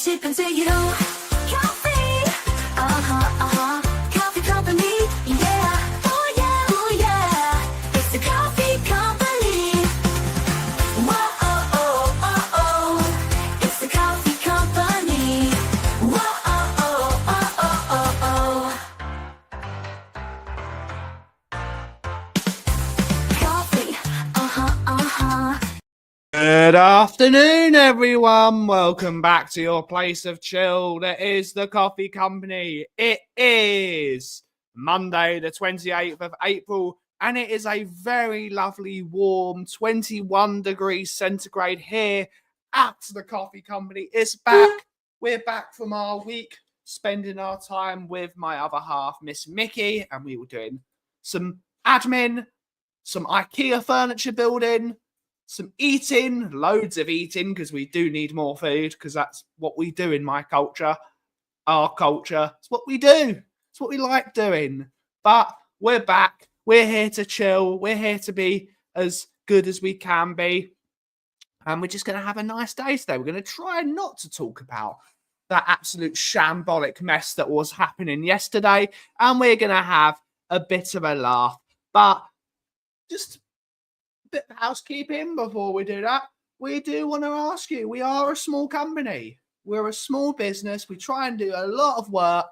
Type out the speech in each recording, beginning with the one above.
sip and say, you know, coffee, coffee company, yeah, oh yeah, it's the coffee company. Whoa, it's the coffee company. Whoa, coffee, Good afternoon, everyone. Welcome back to your place of chill. That is the Coffee Company. It is Monday, the 28th of April, and it is a very lovely, warm 21 degrees centigrade here at the Coffee Company. It's back. We're back from our week, spending our time with my other half, Miss Mickey, and we were doing some admin, some IKEA furniture building, some eating, loads of eating, because we do need more food, because that's what we do in my culture, our culture. It's what we do. It's what we like doing. But we're back. We're here to chill. We're here to be as good as we can be. And we're just going to have a nice day today. We're going to try not to talk about that absolute shambolic mess that was happening yesterday. And we're going to have a bit of a laugh. But just bit of housekeeping before we do that. We do want to ask you, we are a small company. We're a small business. We try and do a lot of work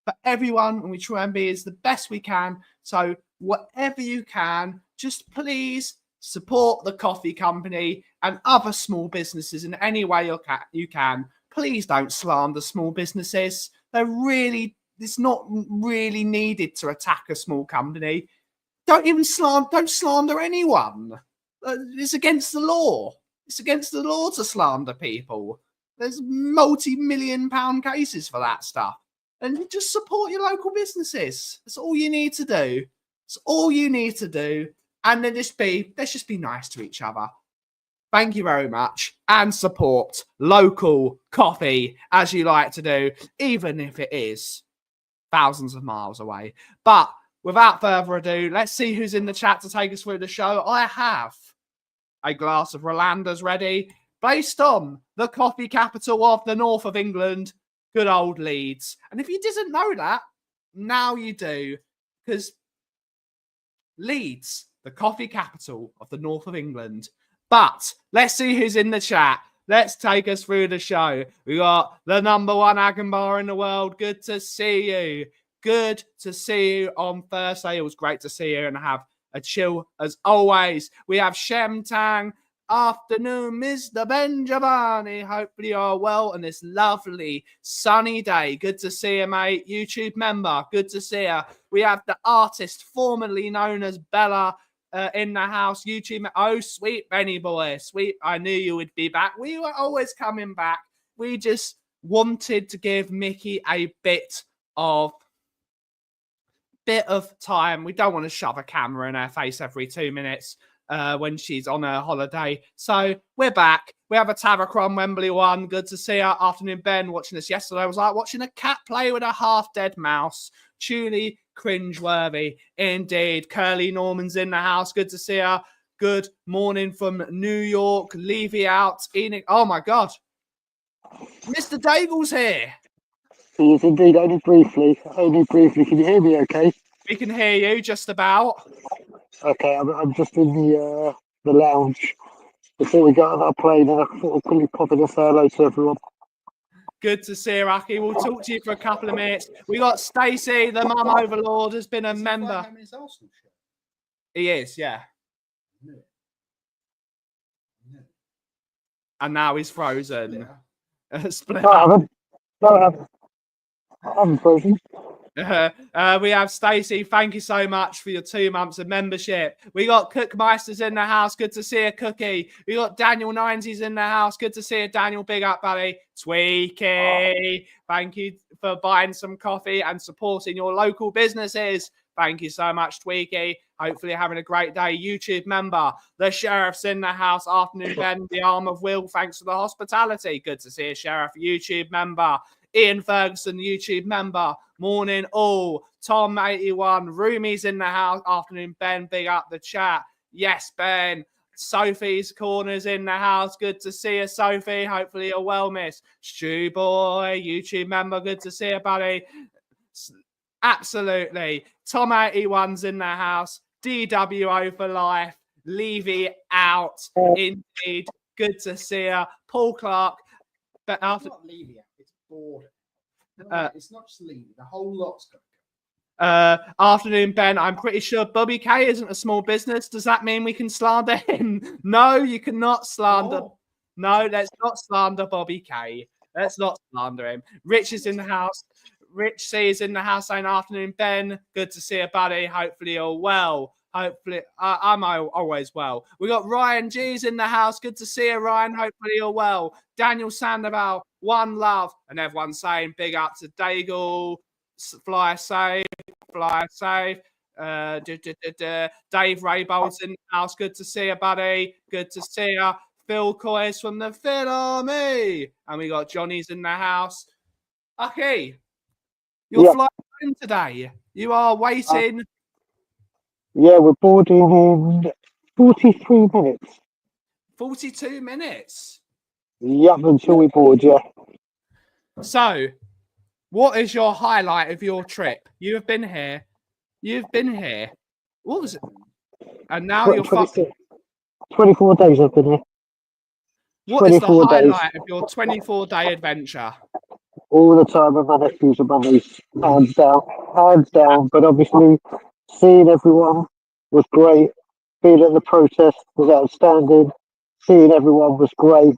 for everyone, and we try and be as the best we can. So whatever you can, just please support the Coffee Company and other small businesses in any way you can. Please don't slander small businesses. It's not really needed to attack a small company. Don't slander anyone. It's against the law. It's against the law to slander people. There's multi-million-pound cases for that stuff. And you just support your local businesses. That's all you need to do. It's all you need to do. And then let's just be nice to each other. Thank you very much. And support local coffee, as you like to do, even if it is thousands of miles away. But without further ado, let's see who's in the chat to take us through the show. I have a glass of Rolanda's ready, based on the coffee capital of the north of England, good old Leeds. And if you didn't know that, now you do, because Leeds, the coffee capital of the north of England. But let's see who's in the chat. Let's take us through the show. We got the number one Agan bar in the world. Good to see you. Good to see you on Thursday. It was great to see you and have a chill as always. We have Shem Tang. Afternoon, Mr. Benjavani. Hopefully you're well on this lovely sunny day. Good to see you, mate. YouTube member. Good to see you. We have the artist formerly known as Bella in the house. YouTube. Oh, sweet Benny boy. Sweet. I knew you would be back. We were always coming back. We just wanted to give Mickey a bit of time. We don't want to shove a camera in her face every 2 minutes when she's on her holiday. So we're back. We have a Tavacron Wembley one. Good to see her. Afternoon, Ben, watching this yesterday. I was like watching a cat play with a half-dead mouse. Truly cringeworthy indeed. Curly Norman's in the house. Good to see her. Good morning from New York. Levy out. Enoch. Oh my God. Mr. Daigle's here. He is indeed, only briefly. Can you hear me okay? We can hear you just about. Okay, I'm just in the lounge before we got on our plane, and I thought I'd quickly pop in and say hello to everyone. Good to see you, Aki. We'll talk to you for a couple of minutes. We got Stacey, the mum overlord, has been a member. He is, yeah. And now he's frozen. Split up. I haven't frozen. We have Stacey. Thank you so much for your 2 months of membership. We got Cookmeisters in the house. Good to see you, Cookie. We got Daniel 90s in the house. Good to see you, Daniel. Big up, buddy. Tweaky. Thank you for buying some coffee and supporting your local businesses. Thank you so much, Tweaky. Hopefully you're having a great day. YouTube member. The Sheriff's in the house. Afternoon, Ben. The Arm of Will. Thanks for the hospitality. Good to see you, Sheriff. YouTube member. Ian Ferguson, YouTube member. Morning all. Tom81. Roomies in the house. Afternoon, Ben. Big up the chat. Yes, Ben. Sophie's Corner's in the house. Good to see you, Sophie. Hopefully you're well, miss. Stu Boy, YouTube member. Good to see you, buddy. Absolutely. Tom 81's in the house. DWO for life. Levy out. Indeed. Good to see you. Paul Clark. But after It's not Levy, it's bored. It's not just Levy, the whole lot's got to go. afternoon, Ben. I'm pretty sure Bobby K isn't a small business. Does that mean we can slander him? No, you cannot slander. Oh. No, let's not slander Bobby K. Let's not slander him. Rich is in the house. Rich C is in the house saying afternoon, Ben. Good to see you, buddy. Hopefully you're well. Hopefully, I'm always well. We got Ryan G's in the house. Good to see you, Ryan. Hopefully you're well. Daniel Sandoval, one love. And everyone's saying big up to Daigle. Fly safe, fly safe. Dave Raybold's in the house. Good to see you, buddy. Good to see you. Phil Coy's from the Phil Army. And we got Johnny's in the house. Okay. You're flying home today. You are waiting. Yeah, we're boarding in 43 minutes. 42 minutes. Yep, until we board, yeah. So, what is your highlight of your trip? You have been here. You've been here. What was it? And now you're 24 days I've been here. What is the 24 days. highlight of your 24-day adventure? All the time with my nephews and my niece, hands down, hands down. But obviously, seeing everyone was great. Being at the protest was outstanding. Seeing everyone was great.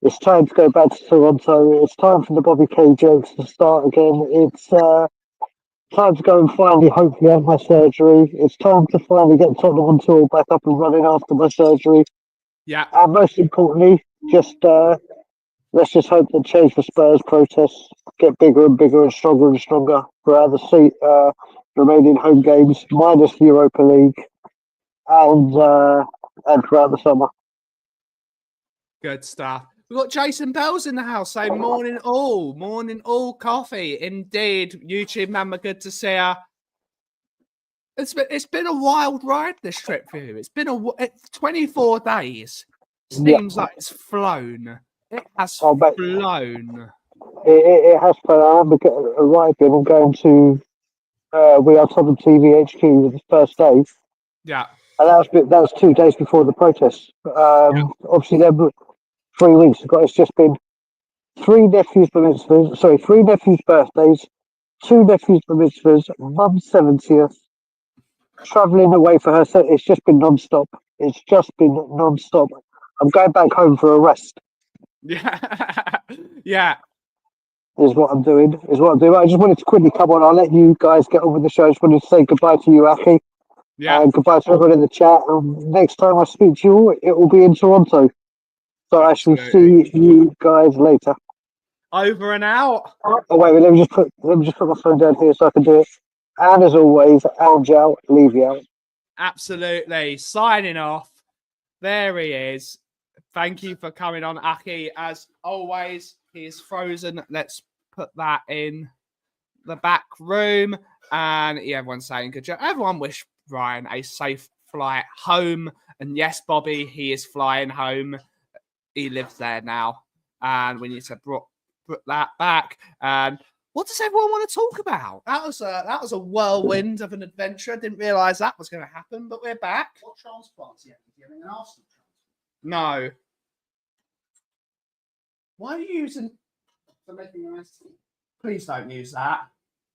It's time to go back to Toronto. It's time for the Bobby K jokes to start again. It's time to go and finally, hopefully, have my surgery. It's time to finally get Tottenham on tour back up and running after my surgery. Yeah. And most importantly, just let's just hope that change for Spurs protests get bigger and bigger and stronger throughout the remaining home games, minus the Europa League, and throughout the summer. Good stuff. We've got Jason Bell's in the house saying morning all coffee. Indeed, YouTube member, good to see you. It's been a wild ride, this trip for you. It's been 24 days. Seems like it's flown. It has flown. It has flown. I'm arriving. I'm going to we are Tottenham TV HQ the first day. Yeah. And that was 2 days before the protests. Obviously, there were 3 weeks ago. It's just been 3 nephews' birthdays, 2 nephews' bar mitzvahs, mum's 70th, travelling away for her. So it's just been non-stop. I'm going back home for a rest. Yeah. Yeah. Is what I'm doing. I just wanted to quickly come on. I'll let you guys get on with the show. I just wanted to say goodbye to you, Aki. Yeah. And goodbye to everyone in the chat. Next time I speak to you, it will be in Toronto. So I shall see you guys later. Over and out. Oh wait, let me just put my phone down here so I can do it. And as always, Al leave you out. Absolutely. Signing off. There he is. Thank you for coming on, Aki. As always, he is frozen. Let's put that in the back room. And everyone's saying good job. Everyone wish Ryan a safe flight home. And yes, Bobby, he is flying home. He lives there now. And we need to put that back. And what does everyone want to talk about? That was a whirlwind of an adventure. I didn't realise that was going to happen, but we're back. What transplants are you having? An Arsenal transplant? No. Why are you using... For making an iced tea? Please don't use that.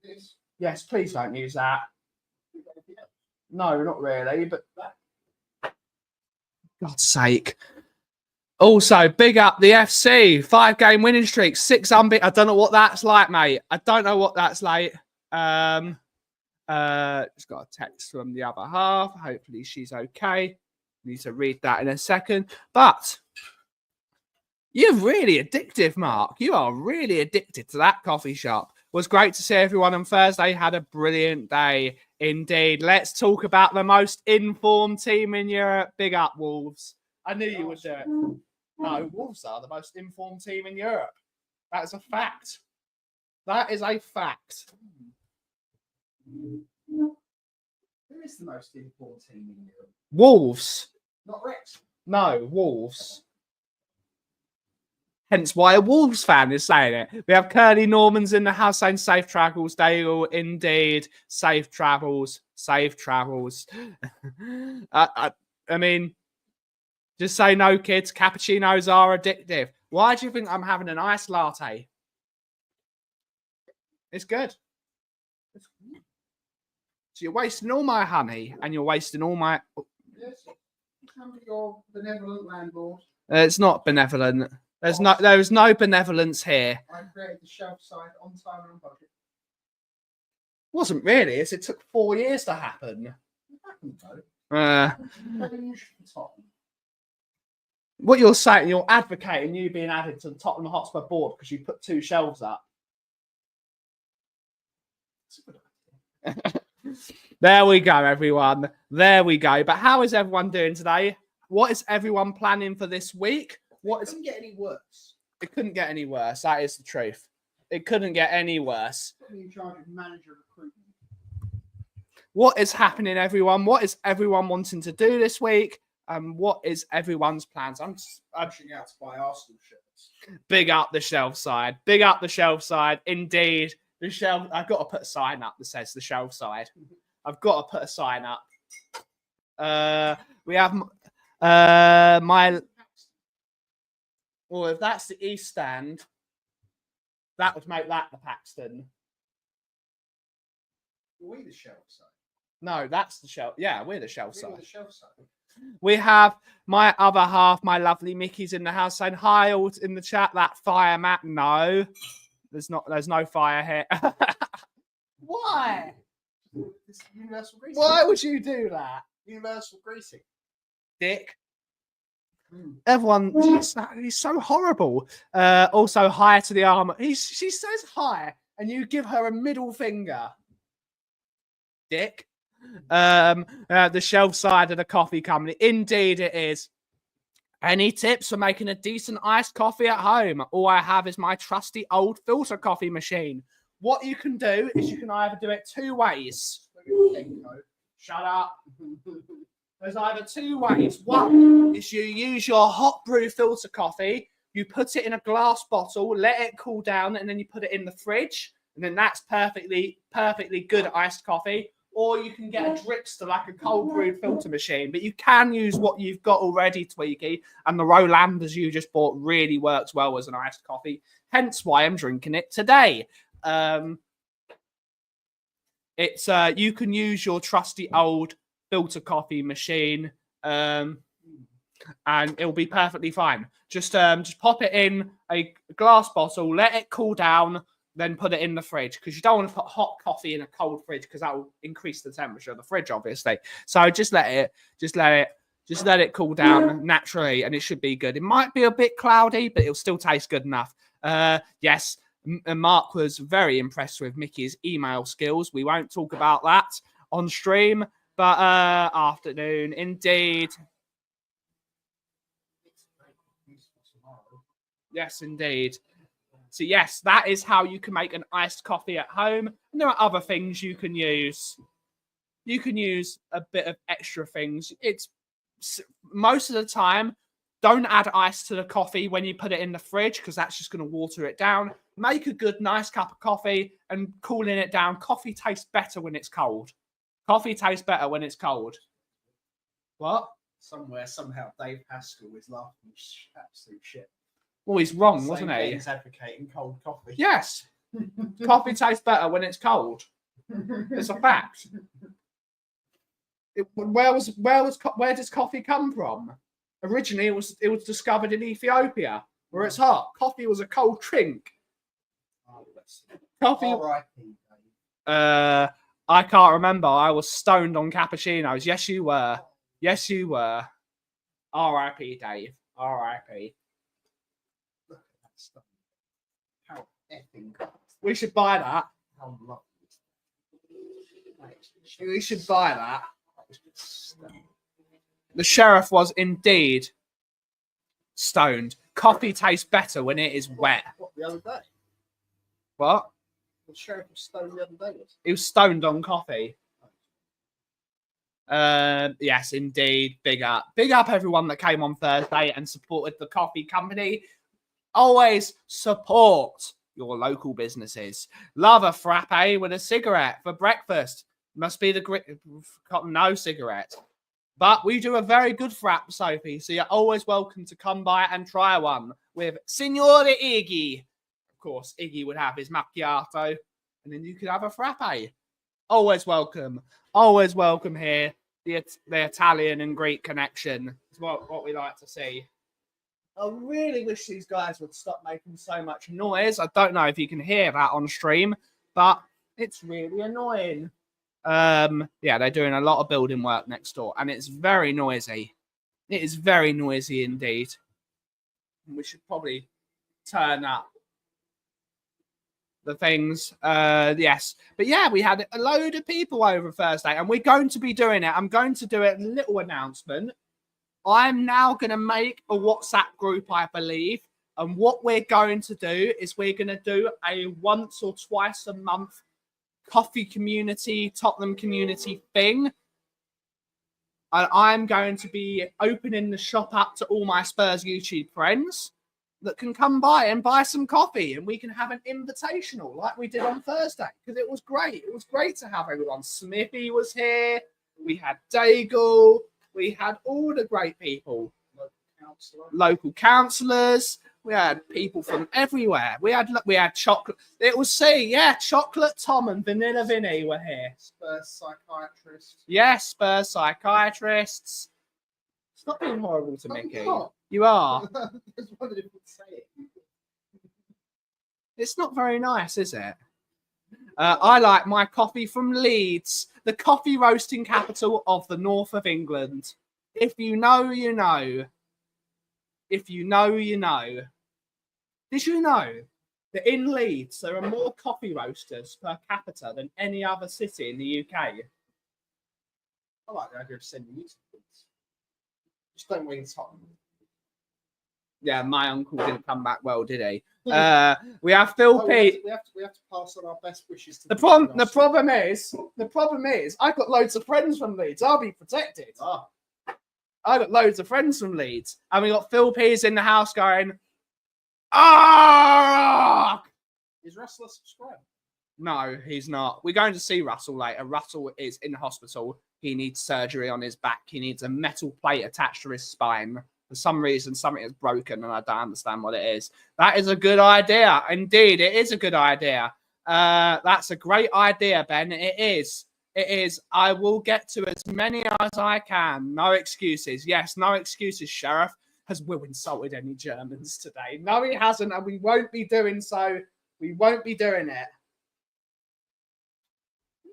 Yes. Yes, please don't use that. No, not really, but... God's sake. Also, big up the FC. 5-game winning streak. 6 unbeaten. I don't know what that's like, mate. I don't know what that's like. Just got a text from the other half. Hopefully she's okay. Need to read that in a second. But you're really addictive, Mark. You are really addicted to that coffee shop. It was great to see everyone on Thursday. Had a brilliant day indeed. Let's talk about the most informed team in Europe. Big up, Wolves. I knew you would do it. No, Wolves are the most informed team in Europe. That is a fact. That is a fact. Who is the most informed team in Europe? Wolves. Not Rex. No, Wolves. Hence why a Wolves fan is saying it. We have Curly Normans in the house saying safe travels. They will indeed safe travels. Safe travels. I mean, just say no, kids. Cappuccinos are addictive. Why do you think I'm having an iced latte? It's good. So you're wasting all my honey and you're wasting all my... Yes. Your benevolent landlord. It's not benevolent. There is no benevolence here. I created the shelf side on time and on budget. Wasn't really, as it took 4 years to happen. It happened though. What you're saying, you're advocating you being added to the Tottenham Hotspur board because you put 2 shelves up. There we go, everyone. There we go. But how is everyone doing today? What is everyone planning for this week? It couldn't get any worse. It couldn't get any worse. That is the truth. It couldn't get any worse. Put me in charge of manager recruitment. What is happening, everyone? What is everyone wanting to do this week? What is everyone's plans? I'm Pushing out to buy Arsenal shirts. big up the shelf side. Big up the shelf side. Indeed. The shelf. I've got to put a sign up that says the shelf side. I've got to put a sign up. We have my... Well, if that's the East stand, that would make that the Paxton. Are we the shelf side? No, that's the shelf. Yeah, we're the shelf We're side. the shelf side. We have my other half, my lovely Mickey's in the house saying hi all in the chat. That fire mat. No, there's no fire here. Why? It's universal greeting. Why would you do that? Universal greeting. Dick. Everyone, he's so horrible. Also, hi to the armor. She says hi, and you give her a middle finger. Dick. The shelf side of the coffee company. Indeed, it is. Any tips for making a decent iced coffee at home? All I have is my trusty old filter coffee machine. What you can do is you can either do it 2 ways. Shut up. There's either 2 ways. One is you use your hot brew filter coffee, you put it in a glass bottle, let it cool down, and then you put it in the fridge, and then that's perfectly good iced coffee. Or you can get a dripster, like a cold brewed filter machine, but you can use what you've got already, Tweaky, and the Rolanders you just bought really works well as an iced coffee. Hence why I'm drinking it today. It's you can use your trusty old filter coffee machine, and it'll be perfectly fine. Just pop it in a glass bottle, let it cool down, then put it in the fridge, because you don't want to put hot coffee in a cold fridge because that will increase the temperature of the fridge, obviously. So just let it cool down naturally, and it should be good. It might be a bit cloudy, but it'll still taste good enough. Yes. Mark was very impressed with Mickey's email skills. We won't talk about that on stream, but afternoon, indeed. Yes, indeed. So yes, that is how you can make an iced coffee at home. And there are other things you can use. You can use a bit of extra things. It's most of the time, don't add ice to the coffee when you put it in the fridge, because that's just going to water it down. Make a good, nice cup of coffee and cooling it down. Coffee tastes better when it's cold. Coffee tastes better when it's cold. What? Somewhere, somehow, Dave Haskell is laughing absolute shit. Well, he's wrong, wasn't he? He's advocating cold coffee. Yes. Coffee tastes better when it's cold. It's a fact. Where does coffee come from? Originally, it was discovered in Ethiopia, where it's hot. Coffee was a cold drink. Coffee. I can't remember. I was stoned on cappuccinos. Yes, you were. Yes, you were. R.I.P. Dave. R.I.P. Look at that stuff. How effing. We should buy that. How lovely. We should buy that. The sheriff was indeed stoned. Coffee tastes better when it is wet. What, the other day? What? The sheriff was stoned the other day. He was stoned on coffee. Yes, indeed. Big up everyone that came on Thursday and supported the coffee company. Always support your local businesses. Love a frappe with a cigarette for breakfast. Must be no cigarette. But we do a very good frap, Sophie, so you're always welcome to come by and try one with Signore Iggy. Of course, Iggy would have his macchiato, and then you could have a frappe. Always welcome here. The Italian and Greek connection is what we like to see. I really wish these guys would stop making so much noise. I don't know if you can hear that on stream, but it's really annoying. Yeah, they're doing a lot of building work next door, and it's very noisy. It is very noisy indeed. We should probably turn up the things. Yes, but yeah, we had a load of people over Thursday, and we're going to be doing it. I'm going to do a little announcement. I'm now going to make a WhatsApp group, I believe. And what we're going to do is we're going to do a once or twice a month coffee community, Tottenham community thing. And I'm going to be opening the shop up to all my Spurs YouTube friends that can come by and buy some coffee. And we can have an invitational like we did on Thursday. Because it was great. It was great to have everyone. Smithy was here. We had Daigle. We had all the great people, local councillors. We had people from everywhere. We had chocolate. It was Chocolate Tom and Vanilla Vinny were here. Spurs psychiatrists. Yes, Spurs psychiatrists. Stop being horrible to Mickey. You are. I just wondered if you'd say it. It's not very nice, is it? I like my coffee from Leeds, the coffee roasting capital of the north of England. If you know, you know. If you know, you know. Did you know that in Leeds there are more coffee roasters per capita than any other city in the UK? I like the idea of sending you to Leeds. Just don't win Tottenham. Yeah, my uncle didn't come back well, did he? We have Phil P. We have to pass on our best wishes to The problem is, I've got loads of friends from Leeds. I'll be protected. I got loads of friends from Leeds, and we got Phil P's in the house going, "Ah!" Is Russell a subscriber? No, he's not. We're going to see Russell later. Russell is in the hospital. He needs surgery on his back. He needs a metal plate attached to his spine. For some reason, something is broken, and I don't understand what it is. That is a good idea. Indeed, it is a good idea. That's a great idea, Ben. It is. It is. I will get to as many as I can. No excuses. Yes, no excuses, Sheriff. Has Will insulted any Germans today? No, he hasn't, and we won't be doing so. We won't be doing it.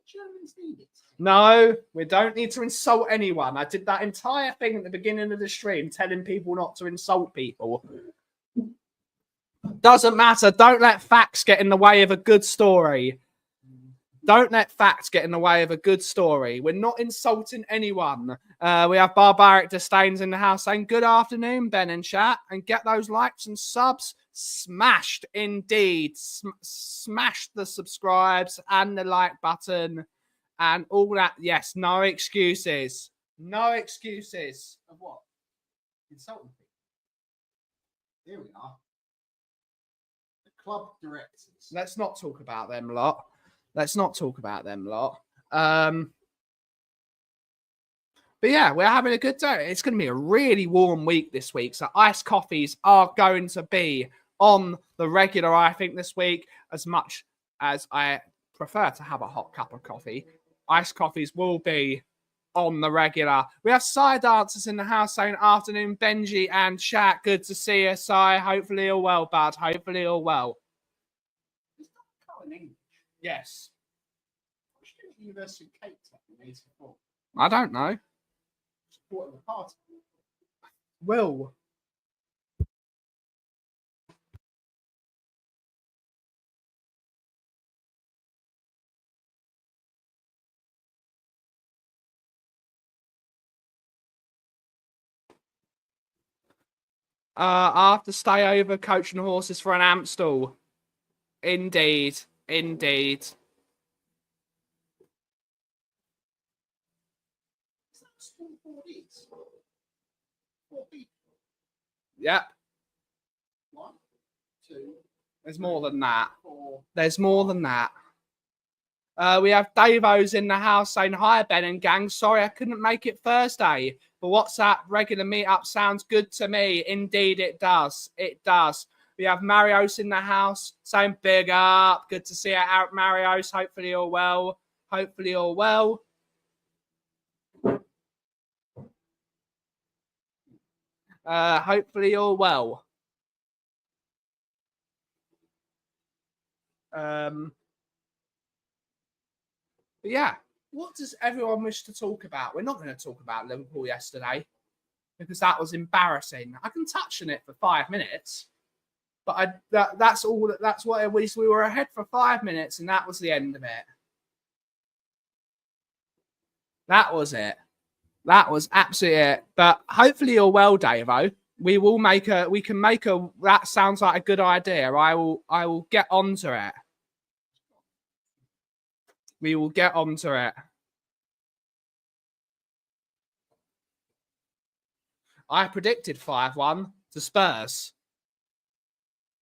Germans need it. No, we don't need to insult anyone. I did that entire thing at the beginning of the stream, telling people not to insult people. Doesn't matter. Don't let facts get in the way of a good story. Don't let facts get in the way of a good story. We're not insulting anyone. We have Barbaric Disdains in the house saying, good afternoon, Ben and chat. And get those likes and subs smashed indeed. Smash the subscribes and the like button. And all that, yes, no excuses. No excuses. Of what? Insulting people. Here we are. The club directors. Let's not talk about them lot. Let's not talk about them lot. But yeah, we're having a good day. It's going to be a really warm week this week. So iced coffees are going to be on the regular, I think, this week. As much as I prefer to have a hot cup of coffee, iced coffees will be on the regular. We have Sai dancers in the house saying, afternoon, Benji and chat. Good to see you, Sai. Hopefully all well, bud. Hopefully all well. Is that cut in English? Yes. What should the University of Cape Town in 84? I don't know. Support of the party. Will. After stay over coaching horses for an Amstel. Indeed. Indeed. Yep. 1, 2, There's more than that. 4. There's more than that. We have Davo's in the house saying, hi, Ben and gang. Sorry, I couldn't make it Thursday. But WhatsApp regular meetup sounds good to me. Indeed, it does. It does. We have Marios in the house saying, big up. Good to see you out, Marios. Hopefully you're well. Hopefully you're well. Hopefully you're well. But yeah, what does everyone wish to talk about? We're not going to talk about Liverpool yesterday because that was embarrassing. I can touch on it for 5 minutes, but that's all. That's what at least we were ahead for 5 minutes, and that was the end of it. That was it. That was absolutely it. But hopefully you're well, Davo. We can make a. That sounds like a good idea. I will get onto it. We will get onto it. I predicted 5-1 to Spurs.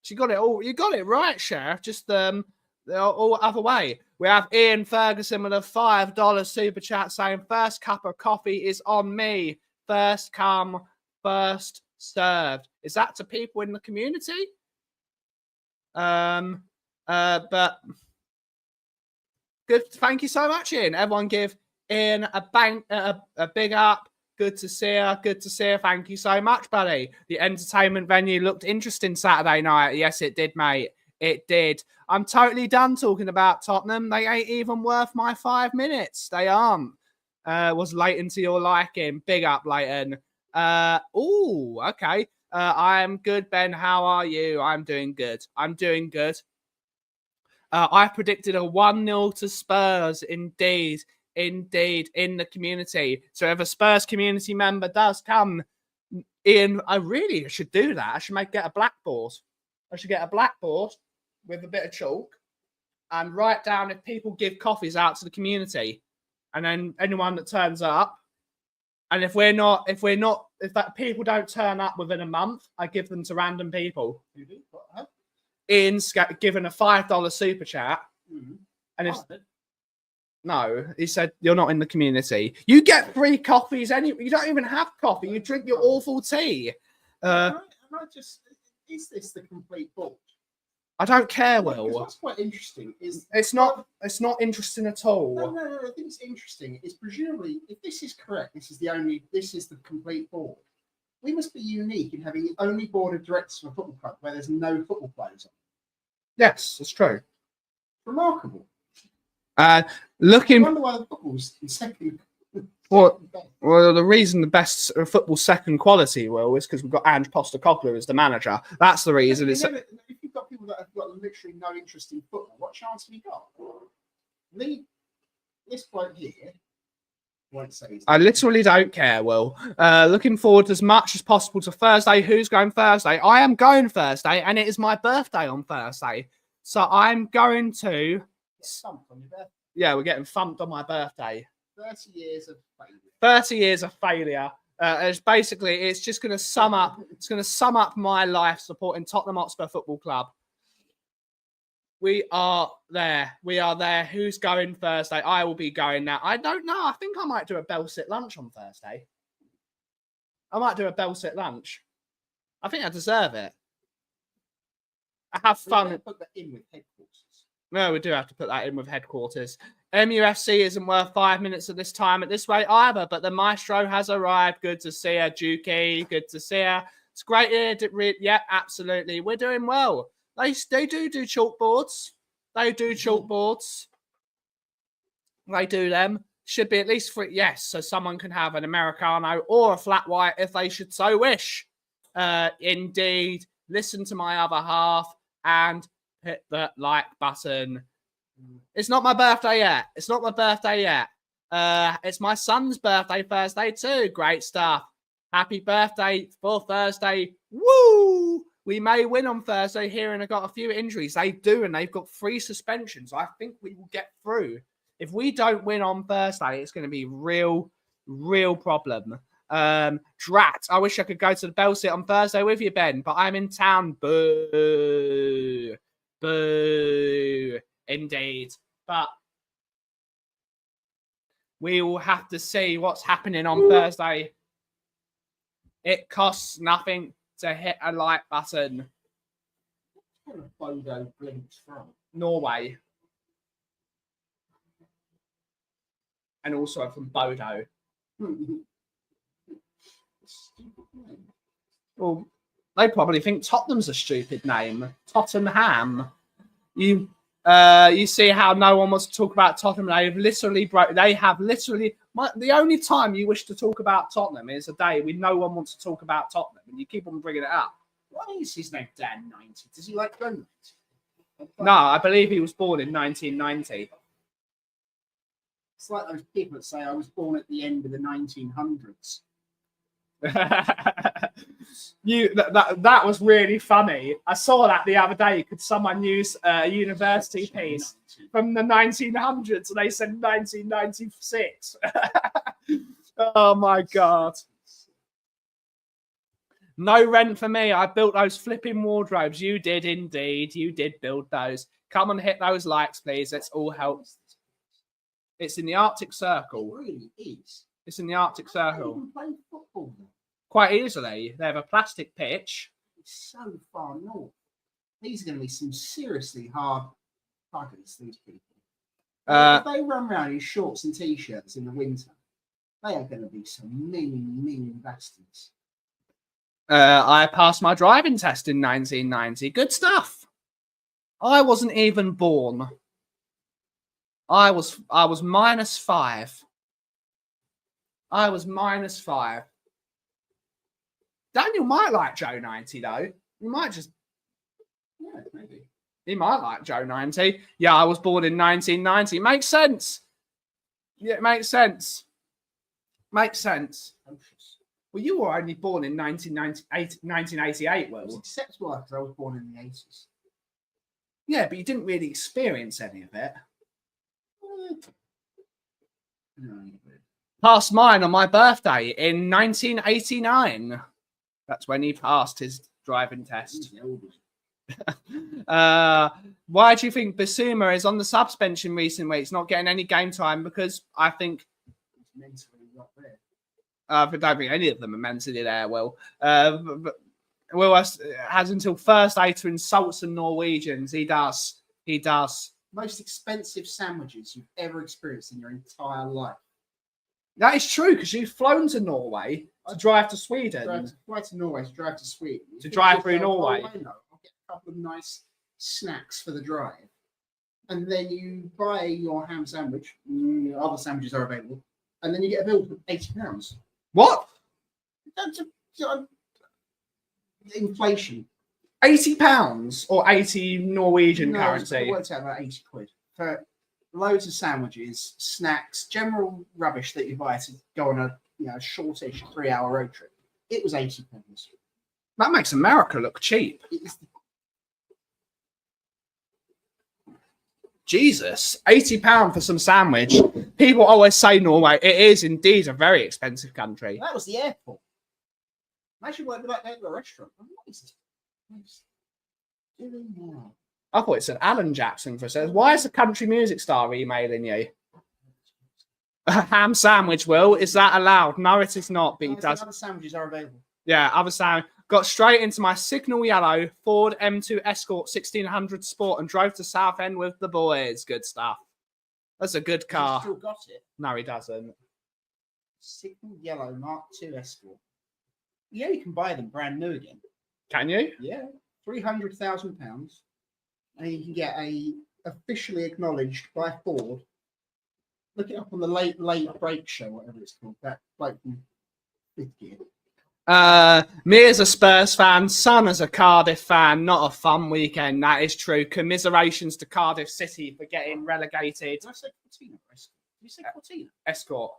She got it all. You got it right, Sheriff. Just all other way. We have Ian Ferguson with a $5 super chat saying, first cup of coffee is on me. First come, first served. Is that to people in the community? But good. Thank you so much, Ian. Everyone give Ian a big up. Good to see you. Good to see you. Thank you so much, buddy. The entertainment venue looked interesting Saturday night. Yes, it did, mate. It did. I'm totally done talking about Tottenham. They ain't even worth my 5 minutes. They aren't. Was Leighton to your liking? Big up, Leighton. Oh, okay. I'm good, Ben. How are you? I'm doing good. I'm doing good. I predicted a 1-0 to Spurs. Indeed, in the community. So if a Spurs community member does come in, I really should do that. I should get a blackboard. I should get a blackboard with a bit of chalk and write down if people give coffees out to the community, and then anyone that turns up. And if that people don't turn up within a month, I give them to random people. You do? What, huh? Ian's given a $5 super chat, and if no, he said you're not in the community. You get free coffees anyway. You don't even have coffee. You drink your awful tea. Is this the complete book? I don't care, Will. What's quite interesting is it's not interesting at all. No. I think it's interesting. Is presumably, if this is correct, this is the complete board. We must be unique in having the only board of directors for a football club where there's no football players on. Yes, it's true. Remarkable. Looking. I wonder why the football's in second. Well, the reason the best football second quality, Will, is because we've got Ange Postecoglou as the manager. That's the reason. If you've got people that have got literally no interest in football, what chance have you got? This bloke here won't say. I literally don't care, Will. Looking forward as much as possible to Thursday. Who's going Thursday? I am going Thursday, and it is my birthday on Thursday. So I'm going to... Thumped on your birthday. Yeah, we're getting thumped on my birthday. 30 years of failure. 30 years of failure. It's just going to sum up. It's going to sum up my life supporting Tottenham Hotspur Football Club. We are there. We are there. Who's going Thursday? I will be going now. I don't know. I think I might do a bell sit lunch on Thursday. I might do a bell sit lunch. I think I deserve it. I have fun. Put that in with headquarters. No, we do have to put that in with headquarters. MUFC isn't worth 5 minutes at this time at this way either, but the maestro has arrived. Good to see her, Juki. Good to see her. It's great here. Yeah, absolutely. We're doing well. They do chalkboards. They do chalkboards. They do them. Should be at least for yes, so someone can have an Americano or a flat white if they should so wish. Indeed. Listen to my other half and hit the like button. It's not my birthday yet. It's not my birthday yet. It's my son's birthday Thursday too. Great stuff. Happy birthday for Thursday. Woo! We may win on Thursday here, and I've got a few injuries. They do, and they've got 3 suspensions. I think we will get through. If we don't win on Thursday, it's going to be real problem. Drat. I wish I could go to the Bell Sit on Thursday with you, Ben, but I'm in town. Boo. Boo. Indeed. But we will have to see what's happening on Thursday. It costs nothing to hit a like button. What kind of Bodo blinks from? Norway. And also from Bodo. Well, they probably think Tottenham's a stupid name. Tottenham. You see how no one wants to talk about Tottenham. The only time you wish to talk about Tottenham is a day when no one wants to talk about Tottenham, and you keep on bringing it up. Why is his name Dan 90? Does he like donuts? No, I believe he was born in 1990. It's like those people that say I was born at the end of the 1900s. That was really funny. I saw that the other day. Could someone use a university piece from the 1900s? And they said 1996. Oh my god. No rent for me. I built those flipping wardrobes. You did indeed. You did build those. Come and hit those likes, please. Let's all help. It's in the Arctic Circle. It really is. It's in the Arctic You Circle. can play football there. Quite easily. They have a plastic pitch. It's so far north. These are going to be some seriously hard buggers, these people. If they run around in shorts and t-shirts in the winter, they are going to be some mean bastards. I passed my driving test in 1990. Good stuff. I wasn't even born. I was -5. I was -5. Daniel might like Joe 90 though. He might just. Yeah, maybe. He might like Joe 90. Yeah, I was born in 1990. Makes sense. Yeah, it makes sense. Makes sense. Well, you were only born in 1988, Will. It's acceptable because I was born in the 80s. Yeah, but you didn't really experience any of it. No, Passed mine on my birthday in 1989. That's when he passed his driving test. Why do you think Basuma is on the suspension recently? It's not getting any game time because I think it's mentally not there. I don't think any of them are mentally there. Will Will has until Thursday to insult some Norwegians. He does. He does. Most expensive sandwiches you've ever experienced in your entire life. That is true because you've flown to Norway to drive to Sweden. Fly to Norway to drive to Sweden. To drive through Norway. I'll get a couple of nice snacks for the drive. And then you buy your ham sandwich. Other sandwiches are available. And then you get a bill for £80. What? That's inflation. £80 or 80 Norwegian It currency? works out about 80 quid for loads of sandwiches, snacks, general rubbish that you buy to go on a shortish 3-hour road trip. It was £80. That makes America look cheap. Jesus, £80 for some sandwich. People always say Norway. It is indeed a very expensive country. That was the airport. Imagine working back there to a restaurant. What is this? Doing now? I thought it said Alan Jackson for a second. Why is the country music star emailing you? A ham sandwich, Will. Is that allowed? No, it is not. But he does. Other sandwiches are available. Yeah, other sandwich. Got straight into my signal yellow Ford M2 Escort 1600 Sport and drove to Southend with the boys. Good stuff. That's a good car. He's still got it. No, he doesn't. Signal yellow Mark II Escort. Yeah, you can buy them brand new again. Can you? Yeah, £300,000, and you can get a officially acknowledged by Ford. Look it up on the late break show, whatever it's called. That bloke from Fifth Gear. Me as a Spurs fan, son as a Cardiff fan. Not a fun weekend. That is true. Commiserations to Cardiff City for getting relegated. Did I say Cortina? Did you say Cortina? Escort.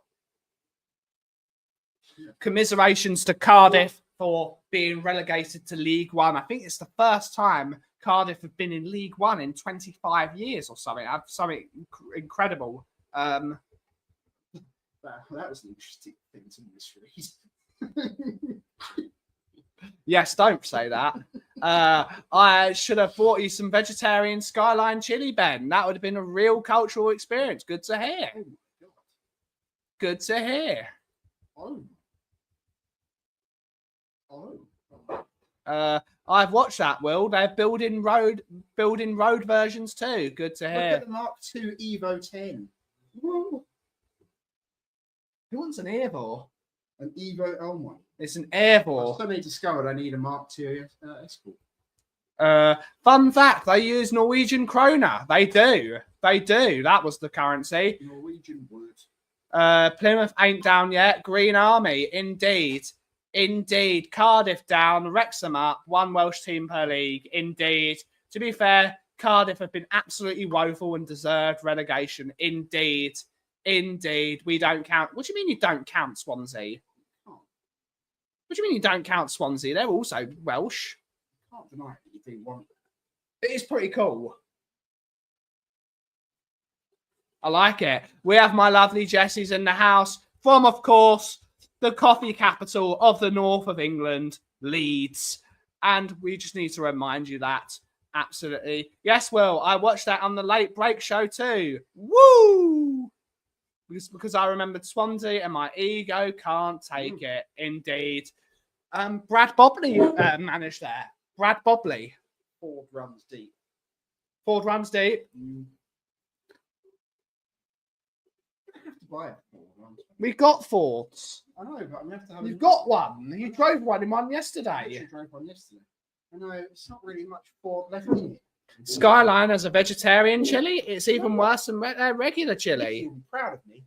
Commiserations to Cardiff for being relegated to League One. I think it's the first time Cardiff have been in League One in 25 years or something. Something incredible. That was an interesting thing to misread. Yes, don't say that. I should have bought you some vegetarian Skyline chili, Ben. That would have been a real cultural experience. Good to hear. Oh my god. Good to hear. Oh. Oh. I've watched that, Will. They're building road versions too. Good to Look hear. at the Mark II Evo 10. Woo. Who wants an Evo? An Evo, oh my. It's an I've Evo. suddenly discovered I need a Mark II Escort. Fun fact, they use Norwegian krona. They do. They do. That was the currency. Norwegian word. Plymouth ain't down yet. Green Army, indeed. Indeed. Cardiff down. Wrexham up. One Welsh team per league. Indeed. To be fair, Cardiff have been absolutely woeful and deserved relegation. Indeed. Indeed. We don't count. What do you mean you don't count Swansea? What do you mean you don't count Swansea? They're also Welsh. Can't deny it. You do want. It is pretty cool. I like it. We have my lovely Jessies in the house from, of course, the coffee capital of the north of England, Leeds. And we just need to remind you that. Absolutely. Yes, Will, I watched that on the late break show too. Woo! Because I remembered Swansea and my ego can't take it. Indeed. Brad Bobley managed there. Brad Bobley. Ford runs deep. Ford runs deep. I have to buy a Ford runs. We got Fords. I know, but I'm going to have to have You've got one. You drove one in one I yesterday. actually drove one yesterday. I know, it's not really much Ford left in it. Skyline as a vegetarian chili, it's even worse than regular chili. You'll be proud of me.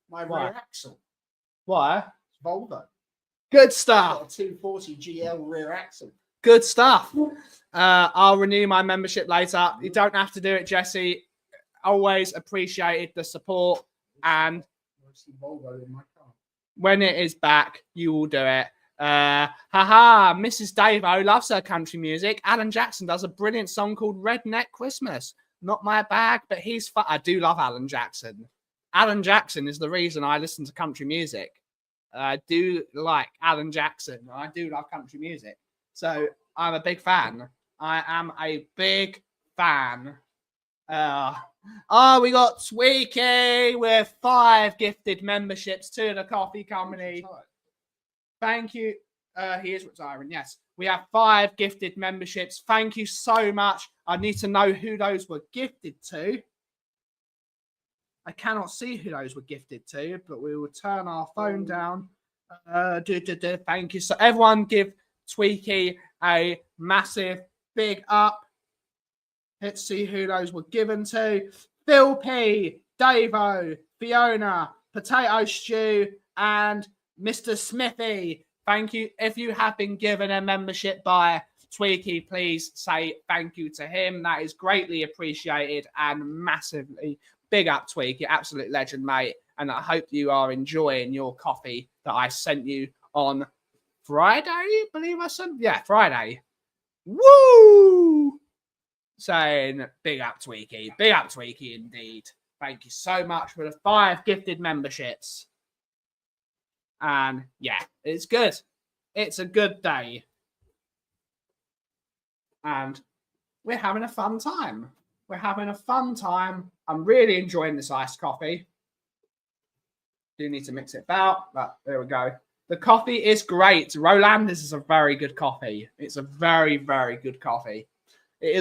My Why? rear axle. Why? It's Volvo. Good Got stuff. a 240 GL rear axle. Good stuff. I'll renew my membership later. You don't have to do it, Jesse. Always appreciated the support. And I see Volvo in my car. when it is back, you will do it. Haha, Mrs. Davo loves her country music. Alan Jackson does a brilliant song called Redneck Christmas. Not my bag, but he's fun. I do love Alan Jackson. Alan Jackson is the reason I listen to country music. I do like Alan Jackson. I do love country music. So I'm a big fan. I am a big fan. We got Tweaky with 5 gifted memberships to the coffee company. Thank you. He is retiring. Yes, we have 5 gifted memberships. Thank you so much. I need to know who those were gifted to. I cannot see who those were gifted to, but we will turn our phone down. Thank you. So everyone give Tweaky a massive big up. Let's see who those were given to. Phil P, Davo, Fiona, Potato Stew, and Mr. Smithy. Thank you. If you have been given a membership by Tweaky, please say thank you to him. That is greatly appreciated and massively big up, Tweaky. Absolute legend, mate. And I hope you are enjoying your coffee that I sent you on Friday, I believe I sent. Yeah, Friday. Woo! Saying big up, Tweaky. Big up, Tweaky, indeed. Thank you so much for the 5 gifted memberships. And yeah, it's good. It's a good day. And we're having a fun time. We're having a fun time. I'm really enjoying this iced coffee. Do need to mix it about, but there we go. The coffee is great. Roland's is a very good coffee. It's a very, very good coffee. It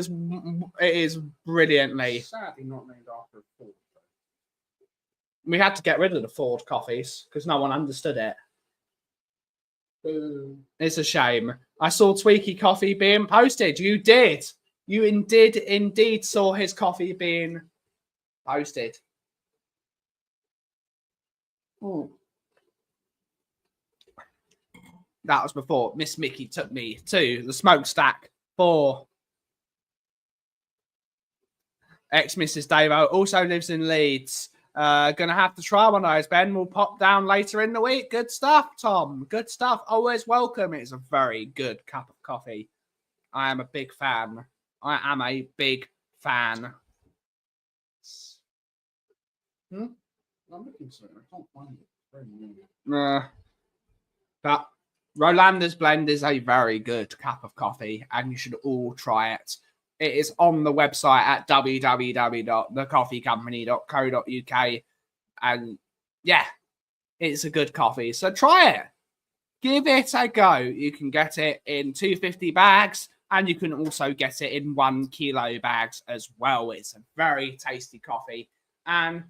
is brilliantly. Sadly not named after a Ford. We had to get rid of the Ford coffees because no one understood it. Boo. It's a shame. I saw Tweaky coffee being posted. You did. You indeed saw his coffee being posted. Ooh. That was before Miss Mickey took me to the smokestack for ex-Mrs. Davo. Also lives in Leeds. Gonna have to try one of those, Ben. We'll pop down later in the week. Good stuff, Tom. Good stuff. Always welcome. It's a very good cup of coffee. I am a big fan. I am a big fan. I'm looking for it. I can't find it. But Rolanda's blend is a very good cup of coffee, and you should all try it. It is on the website at www.thecoffeecompany.co.uk, and yeah, it's a good coffee. So try it. Give it a go. You can get it in 250 bags, and you can also get it in 1 kilo bags as well. It's a very tasty coffee, and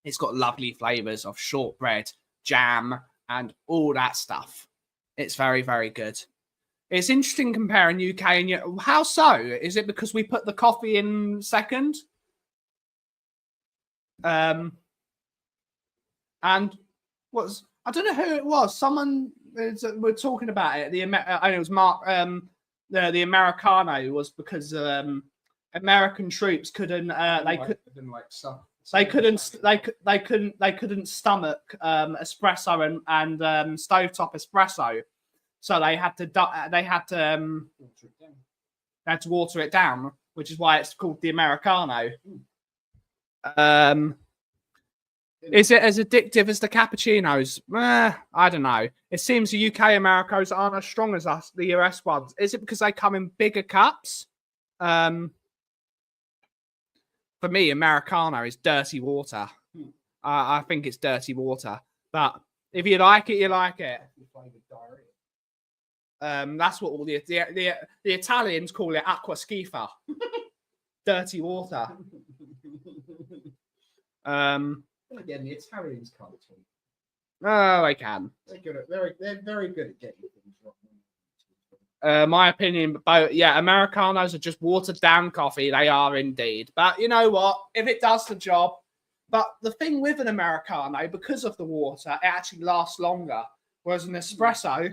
it's got lovely flavors of shortbread, jam, and all that stuff. It's very, very good. It's interesting comparing UK and Europe. How so? Is it because we put the coffee in second? And what's I don't know who it was. Someone we're talking about it. It was Mark. The Americano was because American troops couldn't. They couldn't stomach espresso and stovetop espresso, so they had to water it down, which is why it's called the Americano. Is it as addictive as the cappuccinos? I don't know. It seems the UK Americanos aren't as strong as the US ones. Is it because they come in bigger cups? For me, Americano is dirty water. I think it's dirty water. But if you like it, you like it. That's what all the Italians call it, acqua schifa. Dirty water. Again, the Italians can't talk. Oh, they can. They're very good at getting things wrong. My opinion, but yeah, Americanos are just watered down coffee. They are indeed. But you know what? If it does the job, but the thing with an Americano, because of the water, it actually lasts longer. Whereas an espresso,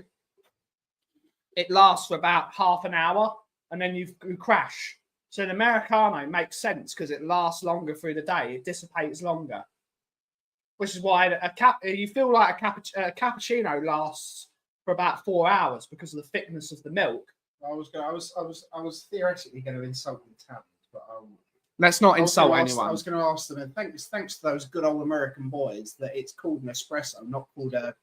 it lasts for about half an hour and then you crash. So an Americano makes sense because it lasts longer through the day. It dissipates longer. Which is why you feel like a cappuccino lasts for about 4 hours because of the thickness of the milk. I was theoretically going to insult the Italians, but let's not insult anyone. I was going to ask them, and thanks to those good old American boys, that it's called an espresso, not called a.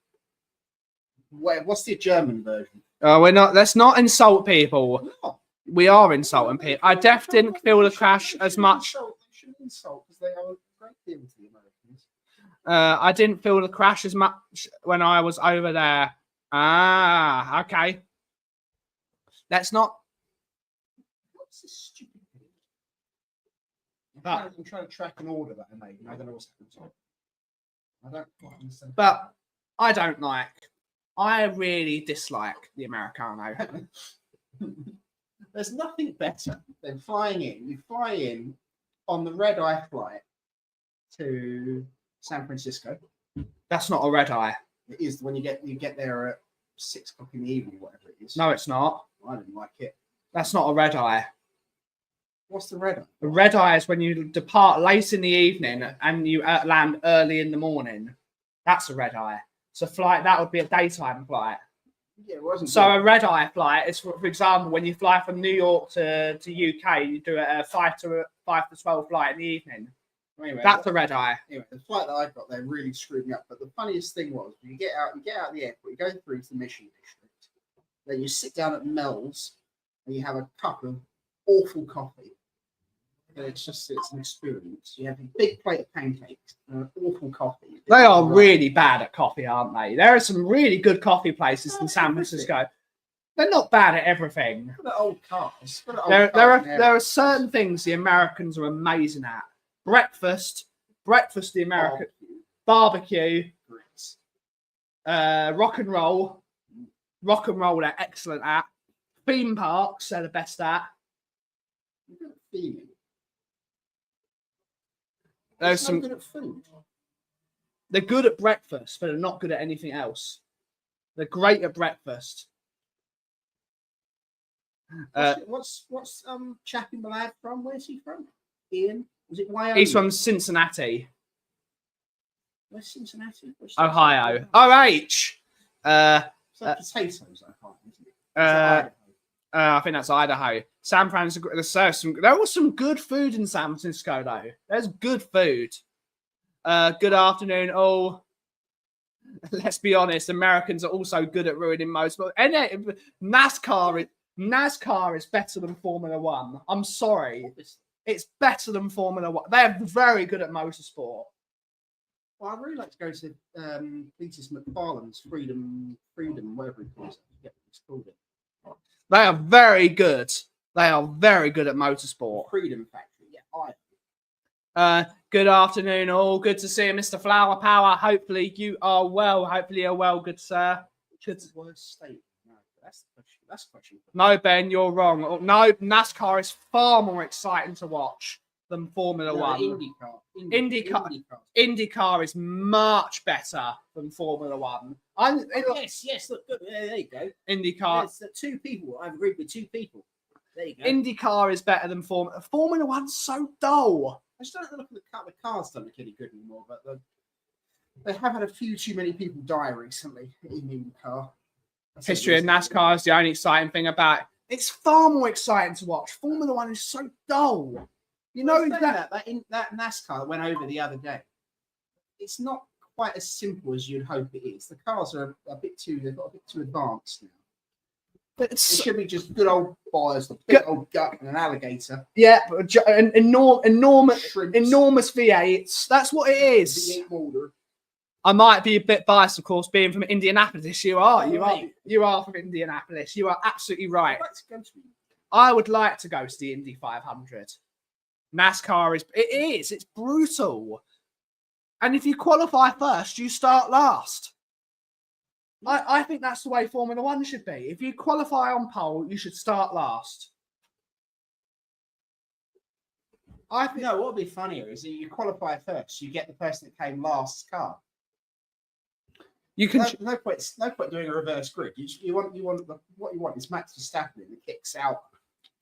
What's the German version? We're not. Let's not insult people. No. We are insulting people. I definitely didn't feel the crash as much. They shouldn't insult because they are a great deal to the Americans. I didn't feel the crash as much when I was over there. Okay. Let's not. What's this stupid thing? I'm trying to track an order that I made, and I don't know what's happened. I don't quite understand. But I don't like. I really dislike the Americano. There's nothing better than flying in. You fly in on the red eye flight to San Francisco. That's not a red eye. It is when you get there at 6 o'clock in the evening, whatever it is. No, it's not. I didn't like it. That's not a red eye. What's the red eye? The red eye is when you depart late in the evening and you land early in the morning. That's a red eye. So flight that would be a daytime flight. Yeah, it wasn't. So a red eye flight is, for example, when you fly from New York to UK, you do a 5 to 12 flight in the evening. Anyway, that's a red eye. Anyway, the flight that I got there really screwed me up. But the funniest thing was, you get out of the airport, you go through to the Mission District, then you sit down at Mel's and you have a cup of awful coffee. And it's an experience. You have a big plate of pancakes and an awful coffee. They are really bad at coffee, aren't they? There are some really good coffee places in San Francisco. They're not bad at everything. For the old cars. There are certain things the Americans are amazing at. Breakfast, the American barbecue, rock and roll, they're excellent at. Theme parks, they're the best at. There's some good at food. They're good at breakfast, but they're not good at anything else. They're great at breakfast. What's Chappie Lad from? Where's he from? Ian? Was it Wyoming? He's from Cincinnati. Where's Cincinnati? Ohio. OH. Potatoes, I can't, isn't it? I think that's Idaho. San Francisco. There was some good food in San Francisco, though. There's good food. Good afternoon, all. let's be honest, Americans are also good at ruining motorsport. And NASCAR is better than Formula One. I'm sorry. It's better than Formula One. They're very good at motorsport. Well, I'd really like to go to Peter McFarlane's Freedom, whatever he calls it. I forget what he's called it. They are very good. They are very good at motorsport. Freedom Factory, yeah. Good afternoon, all. Good to see you, Mr. Flower Power. Hopefully you are well. Hopefully you're well, good sir. Good. Worst state. No, that's the question. That's the question. No, Ben, you're wrong. No, NASCAR is far more exciting to watch than Formula One. IndyCar is much better than Formula One. Yes, look, good. There you go. IndyCar. There's two people. I've agreed with two people. There you go. IndyCar is better than Formula One's so dull. I just don't look at the cars don't look any good anymore, but they have had a few too many people die recently in IndyCar. History of NASCAR is the only exciting thing about it. It's far more exciting to watch. Formula One is so dull. You know that NASCAR that went over the other day. It's not quite as simple as you'd hope it is. The cars are they've got a bit too advanced now. It should be just good old boys, a big old duck and an alligator. Yeah, enormous V8s. That's what it is. V8 Mulder. I might be a bit biased, of course, being from Indianapolis. You are from Indianapolis. You are absolutely right. I would like to go to the Indy 500. NASCAR it's brutal. And if you qualify first, you start last. I think that's the way Formula One should be. If you qualify on pole, you should start last. I think what would be funnier is that you qualify first, you get the person that came last's car. You can no point doing a reverse grid. What you want is Max Verstappen that kicks out.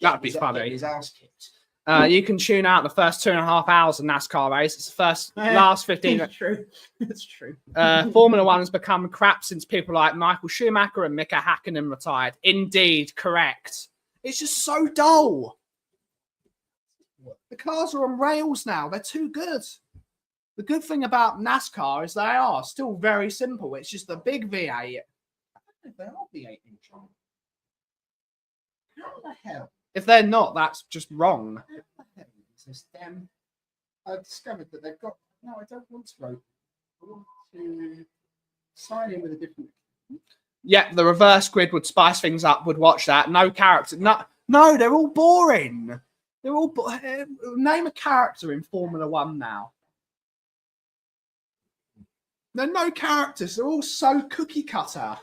That'd be funny. His ass kicked. You can tune out the first 2.5 hours of NASCAR race. It's the last 15. That's true. That's true. Formula One has become crap since people like Michael Schumacher and Mika Hakkinen retired. Indeed, correct. It's just so dull. The cars are on rails now. They're too good. The good thing about NASCAR is they are still very simple. It's just a big V8. I don't know if they are V8 engine. How the hell? If they're not, that's just wrong. How the hell is this damn? I've discovered that they've got. No, I don't want to vote. I want to sign in with a different. Yeah, the reverse grid would spice things up. Would watch that. No character. No, they're all boring. They're all. Name a character in Formula One now. There are no characters. They're all so cookie cutter.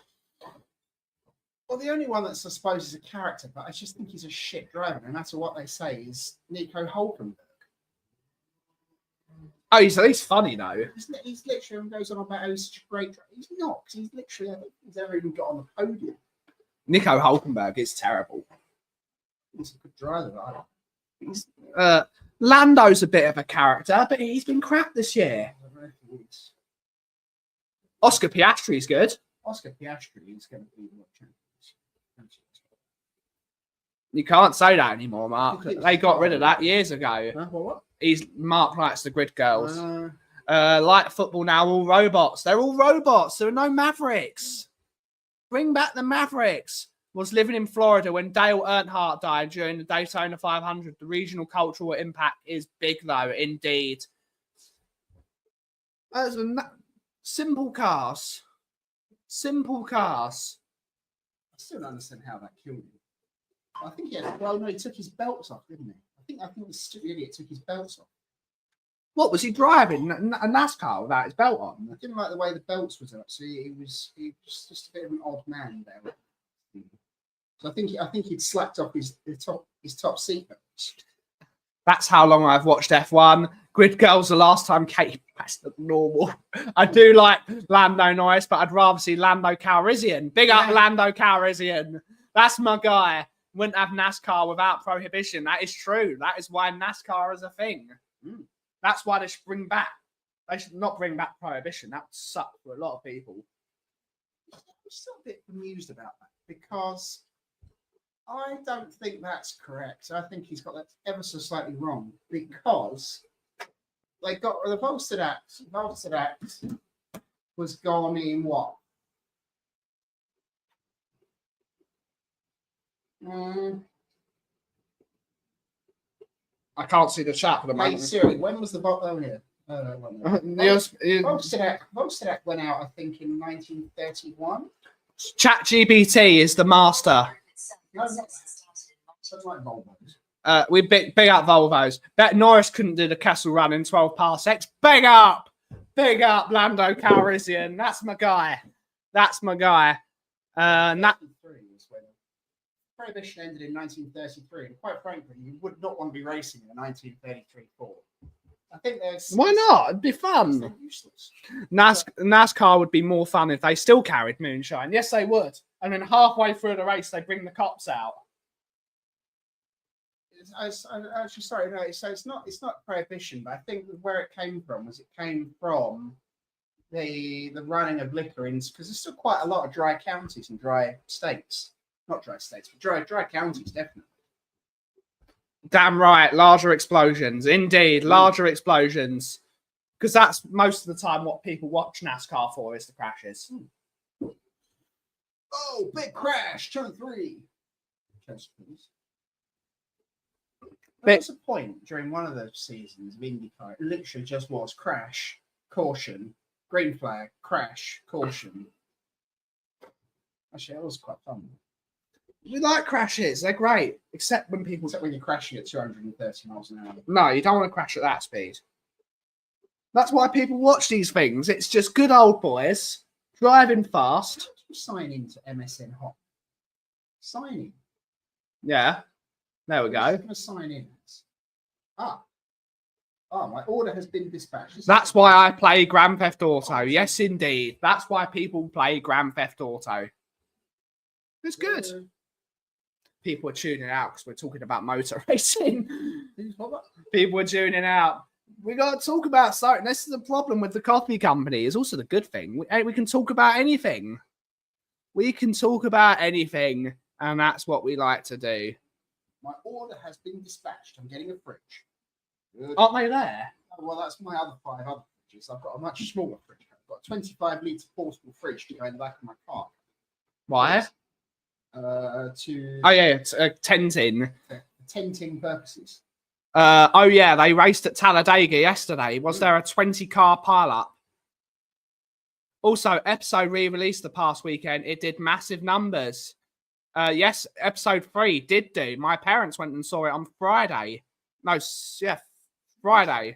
Well, the only one that's I suppose is a character, but I just think he's a shit driver, no matter what they say, is Nico Hulkenberg. Oh, he's funny though. He's literally goes on about how he's such a great driver. He's not, because he's literally, I don't think he's ever even got on the podium. Nico Hulkenberg is terrible. He's a good driver, He's Lando's a bit of a character, but he's been crap this year. Oscar Piastri's good. Oscar Piastri is going to be the world champion. You can't say that anymore, Mark. They got rid of that years ago. What? Mark likes the grid girls. Like football now, all robots. They're all robots. There are no Mavericks. Bring back the Mavericks. Was living in Florida when Dale Earnhardt died during the Daytona 500. The regional cultural impact is big, though, indeed. Simple cars. Simple cars. I still don't understand how that killed him. I think he took his belts off, didn't he? I think the stupid idiot took his belts off. What was he driving? A NASCAR without his belt on? I didn't like the way the belts was up. So he was just a bit of an odd man there. So I think he'd slapped off his top seat belts. That's how long I've watched F1. Grid Girls, the last time came, that's normal. I do like Lando Norris, but I'd rather see Lando Calrissian. Big up Lando Calrissian. That's my guy. Wouldn't have NASCAR without prohibition. That is true. That is why NASCAR is a thing. That's why they should bring back. They should not bring back prohibition. That would suck for a lot of people. I'm still a bit amused about that because I don't think that's correct. I think he's got that ever so slightly wrong because they got the Volstead Act was gone in what? I can't see the chat for the Hey moment. Siri, when was the oh here? Volsterak went out, I think, in 1931. ChatGPT is the master. No, not that. That's like Volvos. We big up Volvos. Bet Norris couldn't do the Castle Run in 12 parsecs. Big up Lando Calrissian. That's my guy. And that 1933 was when Prohibition ended in 1933, and quite frankly, you would not want to be racing in a 1933 Ford. I think there's why not? It'd be fun. they're useless. NASCAR would be more fun if they still carried moonshine. Yes, they would. And then halfway through the race, they bring the cops out. I'm actually sorry, no. So it's not prohibition, but I think where it came from was the running of liquor in, because there's still quite a lot of dry counties and dry states. Not dry states, but dry counties, definitely. Damn right, larger explosions. Indeed, larger explosions. Because that's most of the time what people watch NASCAR for is the crashes. Oh, big crash, turn 3. There was a point during one of the seasons of IndyCar, it literally just was crash, caution, green flag, crash, caution. Actually, that was quite fun. We like crashes. They're great. Except when you're crashing at 230 miles an hour. No, you don't want to crash at that speed. That's why people watch these things. It's just good old boys driving fast. Sign in to MSN Hot. Sign in. Yeah. There we go. I'm going to sign in. My order has been dispatched. That's why I play Grand Theft Auto. Yes, indeed. That's why people play Grand Theft Auto. It's good. People are tuning out because we're talking about motor racing. People are tuning out. We got to talk about something. This is the problem with the coffee company. It's also the good thing. We can talk about anything. We can talk about anything, and that's what we like to do. My order has been dispatched. I'm getting a fridge. Good. Aren't they there? Well, that's my other 5 other fridges. I've got a much smaller fridge. I've got a 25-litre portable fridge to go in the back of my car. Why? It's 10 tin. 10 tin purposes. They raced at Talladega yesterday. Was there a 20-car pileup? Also, episode re-released the past weekend. It did massive numbers. Yes, episode 3 did do. My parents went and saw it on Friday. No, yeah, Friday.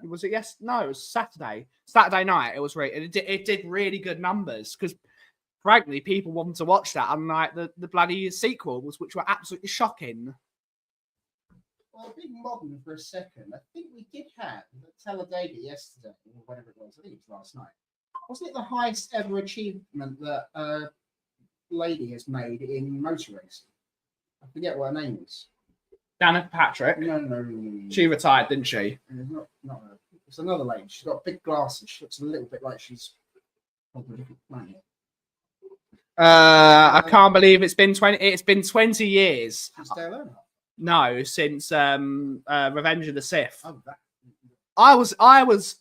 Was it yes? No, it was Saturday. Saturday night. It was it did really good numbers because, frankly, people wanted to watch that, unlike the bloody sequels, which were absolutely shocking. Well, being modern for a second, I think we did have the Talladega yesterday, or whatever it was. I think it was last night. Wasn't it the highest ever achievement that a lady has made in motor racing? I forget what her name is. Danica Patrick. No. She retired, didn't she? Not her. It's another lady. She's got big glasses. She looks a little bit like she's on a different planet. I can't believe it's been 20. It's been 20 years. Since Dale Earnhardt? No, since Revenge of the Sith. Oh, that. I was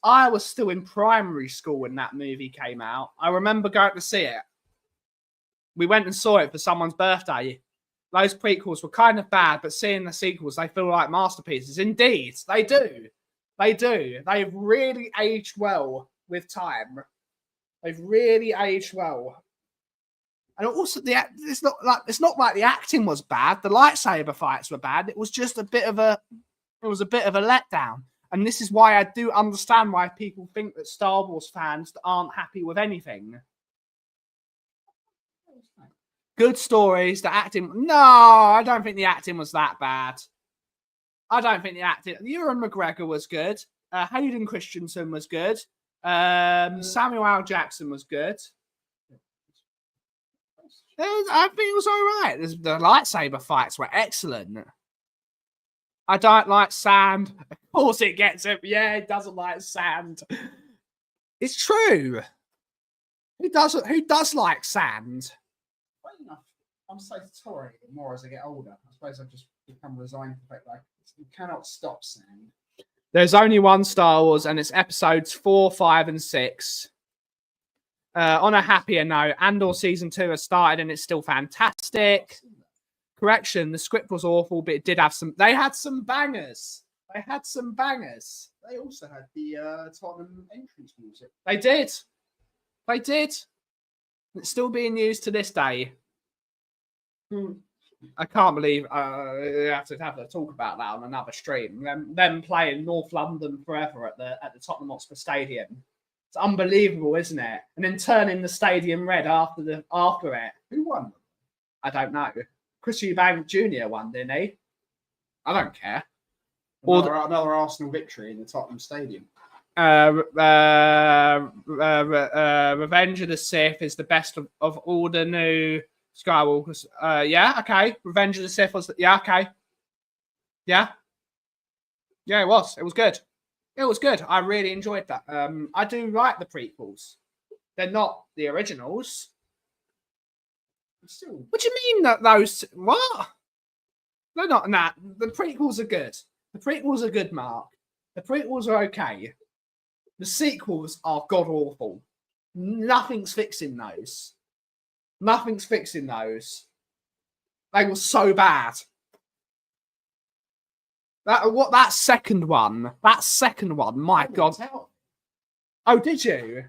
still in primary school when that movie came out. I remember going to see it. We went and saw it for someone's birthday. Those prequels were kind of bad, but seeing the sequels, they feel like masterpieces. Indeed, they do. They do. They've really aged well with time. They've really aged well. And also, it's not like the acting was bad. The lightsaber fights were bad. It was just a bit of a letdown. And this is why I do understand why people think that Star Wars fans aren't happy with anything. Good stories, the acting. No, I don't think the acting was that bad. I don't think the acting. Ewan McGregor was good. Hayden Christensen was good. Samuel L. Jackson was good. I think it was all right. The lightsaber fights were excellent. I don't like sand. Of course it gets him. Yeah, he doesn't like sand. It's true. Who does like sand? Well, enough. I'm so tolerating more as I get older. I suppose I've just become resigned to the fact that you cannot stop sand. There's only one Star Wars, and it's episodes 4, 5, and 6. On a happier note, Andor season 2 has started and it's still fantastic. Correction, the script was awful, but it did have some. They had some bangers. They had some bangers. They also had the Tottenham entrance music. They did. They did. It's still being used to this day. I can't believe I have to talk about that on another stream. Them playing North London forever at the Tottenham Hotspur Stadium. It's unbelievable, isn't it? And then turning the stadium red after it. Who won? I don't know. Chris Eubank Jr. won, didn't he? I don't care. Another Arsenal victory in the Tottenham Stadium. Revenge of the Sith is the best of all the new Skywalkers. Yeah, okay. Revenge of the Sith was... Yeah, okay. Yeah. Yeah, it was. It was good. It was good. I really enjoyed that. I do like the prequels. They're not the originals. Still, What do you mean that those... What? They're not... Nah, the prequels are good. The prequels are good, Mark. The prequels are okay. The sequels are god-awful. Nothing's fixing those. Nothing's fixing those. They were so bad. That second one, my God. Oh, did you?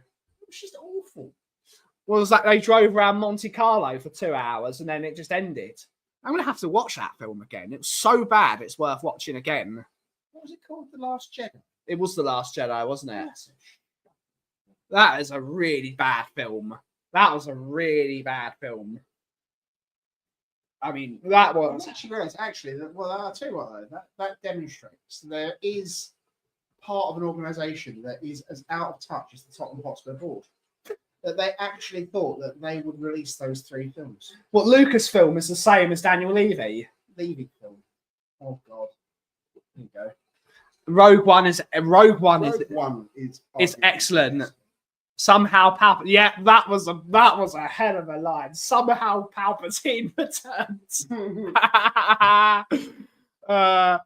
It's just awful. Well, was that they drove around Monte Carlo for 2 hours and then it just ended? I'm going to have to watch that film again. It was so bad, it's worth watching again. What was it called? The Last Jedi? It was The Last Jedi, wasn't it? Yes. That is a really bad film. That was a really bad film. I mean, that was... Actually, well, I'll tell you what, though, that demonstrates there is part of an organisation that is as out of touch as the Tottenham Hotspur board. That they actually thought that they would release those 3 films. What, Lucasfilm is the same as Daniel Levy? Levy film. Oh, God. There you go. Rogue One is excellent. Somehow yeah, that was a hell of a line. Somehow Palpatine returns.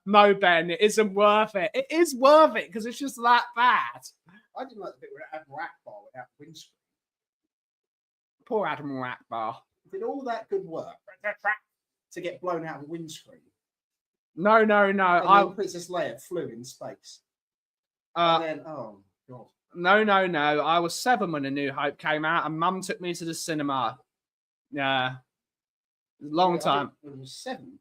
No, Ben, it isn't worth it. It is worth it because it's just that bad. I didn't like the bit where Admiral Akbar without windscreen. Poor Admiral Akbar. Did all that good work to get blown out of the windscreen. No. And Princess Leia flew in space. And then, oh God. No. I was 7 when A New Hope came out, and Mum took me to the cinema. Yeah, long time. It was 7.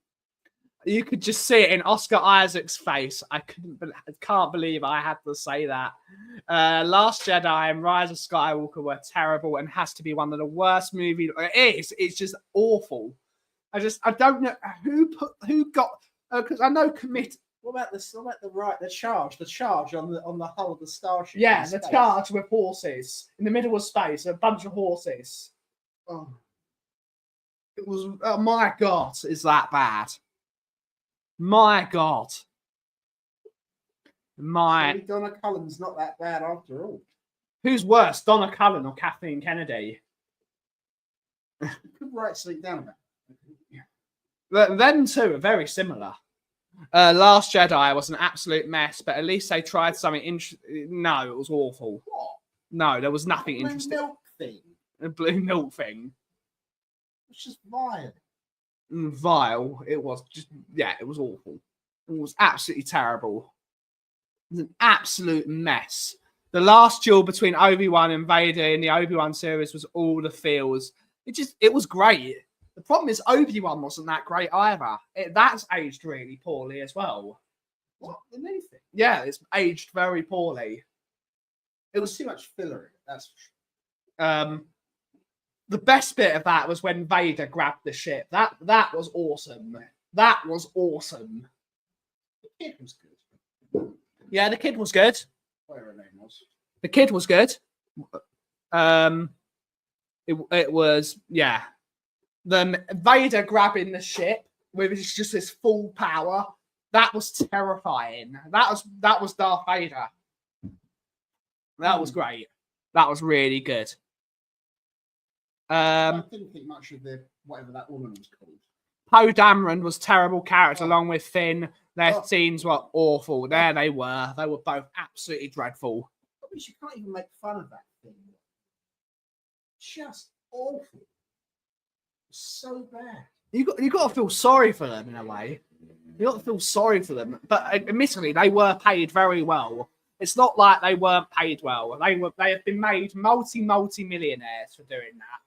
You could just see it in Oscar Isaac's face. I can't believe I had to say that. Last Jedi and Rise of Skywalker were terrible and has to be one of the worst movies. It is. It's just awful. I don't know who got. Because I know commit. What about the charge on the hull of the starship? Yeah, the charge with horses in the middle of space, a bunch of horses. Oh, it was. Oh my God, is that bad? My God. Donna Cullen's not that bad after all. Who's worse, Donna Cullen or Kathleen Kennedy? You could write something down about it. Them two are very similar. Last Jedi was an absolute mess, but at least they tried something interesting. No, it was awful. What? No, there was nothing interesting. Milk thing. The blue milk thing. It's just vile. Vile. It was just, yeah, it was awful. It was absolutely terrible. It was an absolute mess. The last duel between Obi-Wan and Vader in the Obi-Wan series was all the feels. It was great. The problem is Obi-Wan wasn't that great either. That's aged really poorly as well. What? The new thing? Yeah, it's aged very poorly. It was too much filler in it, that's for sure. The best bit of that was when Vader grabbed the ship. That was awesome. That was awesome. The kid was good. Yeah, the kid was good. Whatever her name was. The kid was good. It was, yeah. The Vader grabbing the ship with just his full power. That was terrifying. That was Darth Vader. That was great. That was really good. I didn't think much of whatever that woman was called. Poe Dameron was terrible character along with Finn. Their scenes were awful. There they were. They were both absolutely dreadful. You can't even make fun of that thing. just awful. So bad. You got to feel sorry for them in a way. You got to feel sorry for them, but admittedly, they were paid very well. It's not like they weren't paid well. They have been made multi-millionaires for doing that.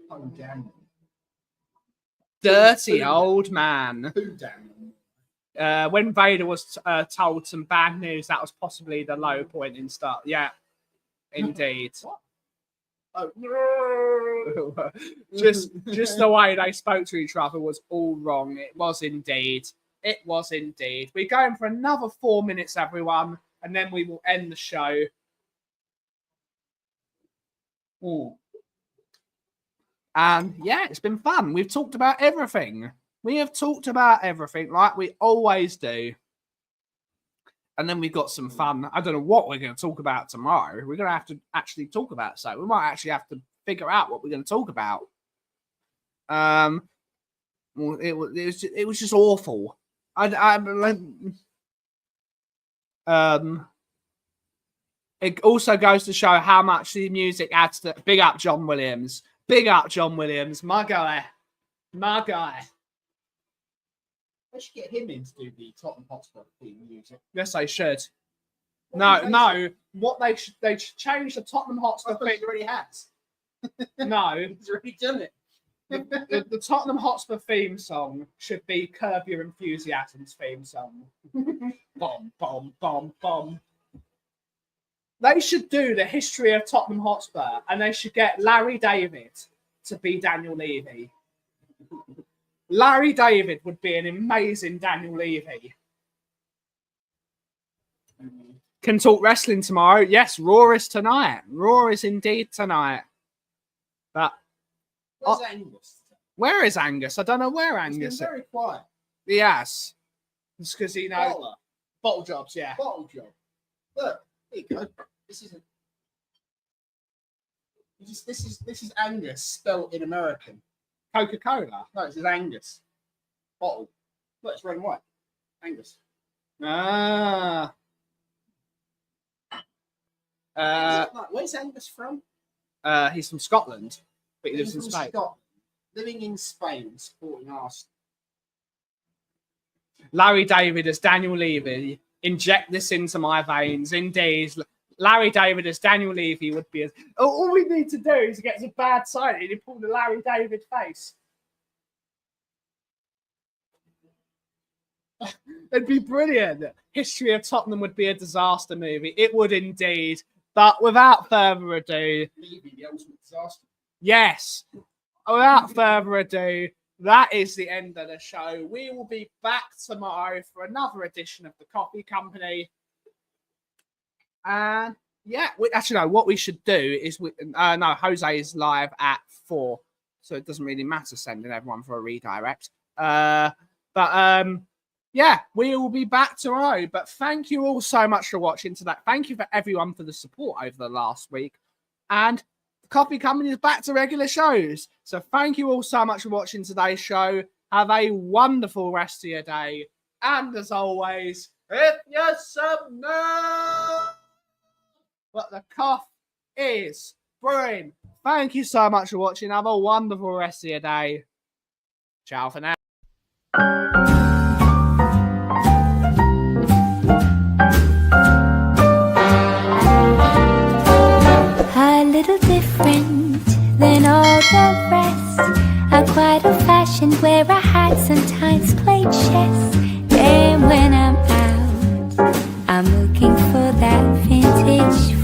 Oh, damn. Dirty old man. Who damn? When Vader was told some bad news, that was possibly the low point in start. Yeah, indeed. What? Oh, no. just the way they spoke to each other was all wrong. It was indeed. It was indeed. We're going for another 4 minutes, everyone, and then we will end the show. Ooh. And yeah, it's been fun. We've talked about everything. We have talked about everything like we always do. And then we've got some fun. I don't know what we're going to talk about tomorrow. We're going to have to actually talk about so. We might actually have to figure out what we're going to talk about. Well, it was just awful. It also goes to show how much the music adds to. Big up John Williams. Big up John Williams. My guy. My guy. They should get him in to do the Tottenham Hotspur theme music. Yes, they should. What do you No. What they should change the Tottenham Hotspur I thought theme. he already has. No, He's already done it. the Tottenham Hotspur theme song should be Curb Your Enthusiasm's theme song. Bomb, bomb, bomb, bomb. They should do the history of Tottenham Hotspur, and they should get Larry David to be Daniel Levy. Larry David would be an amazing Daniel Levy. Can talk wrestling tomorrow. Yes, Raw is tonight. Raw is indeed tonight. But Where's Angus? where is Angus? I don't know where He's Angus is. been very quiet. Yes. It's because, you know, Bottler. bottle jobs, yeah. Bottle job. Look, there you go. This isn't. This is Angus spelled in American. Coca-Cola. No, it says Angus. Bottle. Look, it's red and white. Angus. Ah. Where's Angus from? He's from Scotland, but he lives in From Spain. Scotland, living in Spain, supporting Arsenal. Larry David as Daniel Levy. Inject this into my veins. Indeed. Larry David as Daniel Levy would be. All we need to do is get a bad side and you pull the Larry David face. It'd be brilliant. History of Tottenham would be a disaster movie. It would indeed. But without further ado, Levy, the ultimate disaster. yes, without further ado, that is the end of the show. We will be back tomorrow for another edition of the Coffee Company. And yeah, actually, no, what we should do is, no, Jose is live at 4, so it doesn't really matter sending everyone for a redirect. Yeah, we will be back tomorrow. But thank you all so much for watching today. Thank you for everyone for the support over the last week. And the Coffee Company is back to regular shows. So thank you all so much for watching today's show. Have a wonderful rest of your day. And as always, if you submit, but the cough is brewing. Thank you so much for watching. Have a wonderful rest of your day. Ciao for now. A little different than all the rest. I'm quite old-fashioned where I had sometimes played chess. Then when I'm out, I'm looking for that vintage